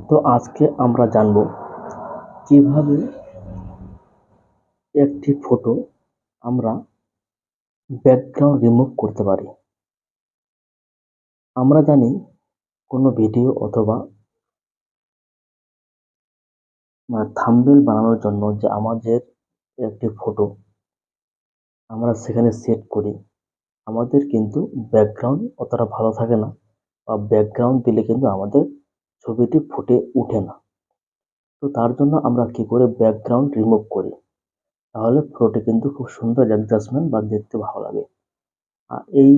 তো আজকে আমরা জানব কিভাবে একটি ফটো আমরা ব্যাকগ্রাউন্ড রিমুভ করতে পারি। আমরা জানি কোনো ভিডিও অথবা থাম্বনেল বানানোর জন্য যে আমাদের একটি ফটো আমরা সেখানে সেট করি, আমাদের কিন্তু ব্যাকগ্রাউন্ড অতটা ভালো থাকে না বা ব্যাকগ্রাউন্ড দিলে কিন্তু আমাদের ছবিটি ফুটে ওঠে না। তো তার জন্য আমরা কি করে ব্যাকগ্রাউন্ড রিমুভ করি, তাহলে ফটোটি কিন্তু খুব সুন্দর অ্যাডজাস্টমেন্ট বা দেখতে ভালো লাগে। আর এই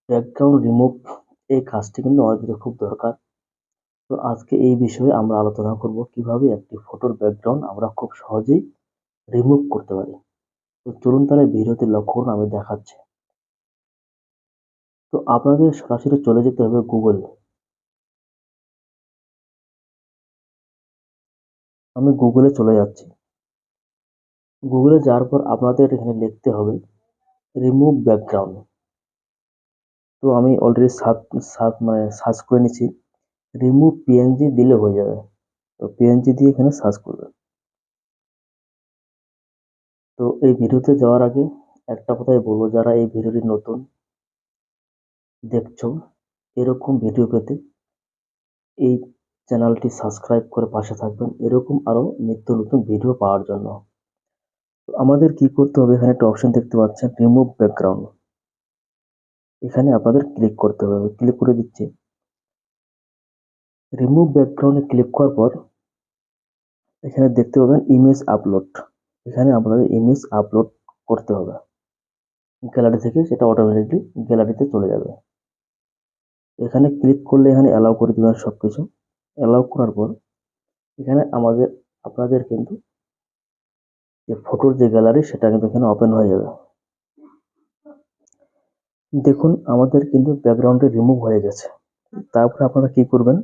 ব্যাকগ্রাউন্ড রিমুভ এই কাজটি কিন্তু আমাদের খুব দরকার। তো আজকে এই বিষয়ে আমরা আলোচনা করব কিভাবে একটি ফটোর ব্যাকগ্রাউন্ড আমরা খুব সহজেই রিমুভ করতে পারি। তো চলুন তাহলে ভিডিওতে লক্ষ্য করুন, আমি দেখাচ্ছি। তো আপনাদের সরাসরি চলে যেতে হবে গুগল। আমি গুগলে চলে যাচ্ছি। গুগলে যাওয়ার পর আপনাদের এখানে লিখতে হবে রিমুভ ব্যাকগ্রাউন্ড। তো আমি অলরেডি সার্চ করে নিচ্ছি। রিমুভ পিএনজি দিলে হয়ে যাবে। তো পিএনজি দিয়ে এখানে সার্চ করবেন। তো এই ভিডিওতে যাওয়ার আগে একটা কথাই বলবো, যারা এই ভিডিওটি নতুন দেখছো, এরকম ভিডিও পেতে এই চ্যানেলটি সাবস্ক্রাইব করে পাশে থাকবেন, এরকম আরো নিত্য নতুন ভিডিও পাওয়ার জন্য। তো আমাদের কি করতে হবে, এখানে একটা অপশন দেখতে পাচ্ছেন রিমুভ ব্যাকগ্রাউন্ড। এখানে আপনাদের ক্লিক করতে হবে। ক্লিক করে দিচ্ছি। রিমুভ ব্যাকগ্রাউন্ডে ক্লিক করার পর এখানে দেখতে পাবেন ইমেজ আপলোড। এখানে আপনাদের ইমেজ আপলোড করতে হবে। গ্যালারি থেকে সেটা অটোমেটিকলি গ্যালারিতে চলে যাবে। এখানে ক্লিক করলে এখানে অ্যালাউ করে দিবেন সবকিছু। অ্যালাউ করার পর এখানে আপনাদের কিন্তু যে ফটোর যে গ্যালারি সেটা কিন্তু এখানে ওপেন হয়ে যাবে। দেখুন আমাদের কিন্তু ব্যাকগ্রাউন্ডে রিমুভ হয়ে গেছে। তারপরে আপনারা কি করবেন,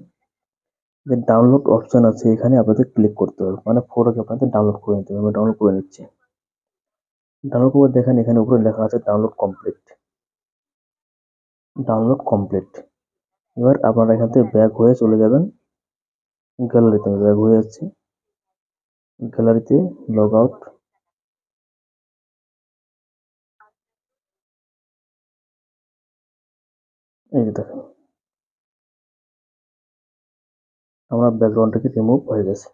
যে ডাউনলোড অপশন আছে এখানে আপনাদের ক্লিক করতে হবে, মানে ফটোকে আপনাদের ডাউনলোড করে নিতে হবে। আমি ডাউনলোড করে নিচ্ছি। ডাউনলোড করে দেখেন এখানে উপরে লেখা আছে ডাউনলোড কমপ্লিট। Download complete. এবার আপনারা এখান থেকে ব্যাক হয়ে চলে যাবেন গ্যালারিতে। আমি ব্যাক হয়ে যাচ্ছি গ্যালারিতে। Log out. এই যে দেখেন আমার ব্যাকগ্রাউন্ডটাকে রিমুভ হয়ে গেছে।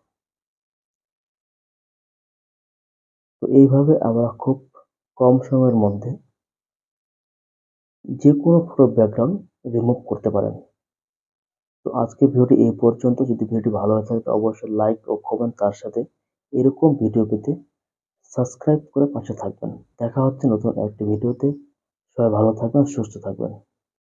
তো এইভাবে আমরা খুব কম সময়ের মধ্যে যে কোনো ফটো ব্যাকগ্রাউন্ড রিমুভ করতে পারেন। তো আজকে ভিডিওটি এই পর্যন্ত। যদি ভিডিওটি ভালো হয়ে থাকে তো অবশ্যই লাইক ও কমেন্ট, তার সাথে এরকম ভিডিও পেতে সাবস্ক্রাইব করে পাশে থাকবেন। দেখা হচ্ছে নতুন একটি ভিডিওতে। সবাই ভালো থাকবেন, সুস্থ থাকবেন।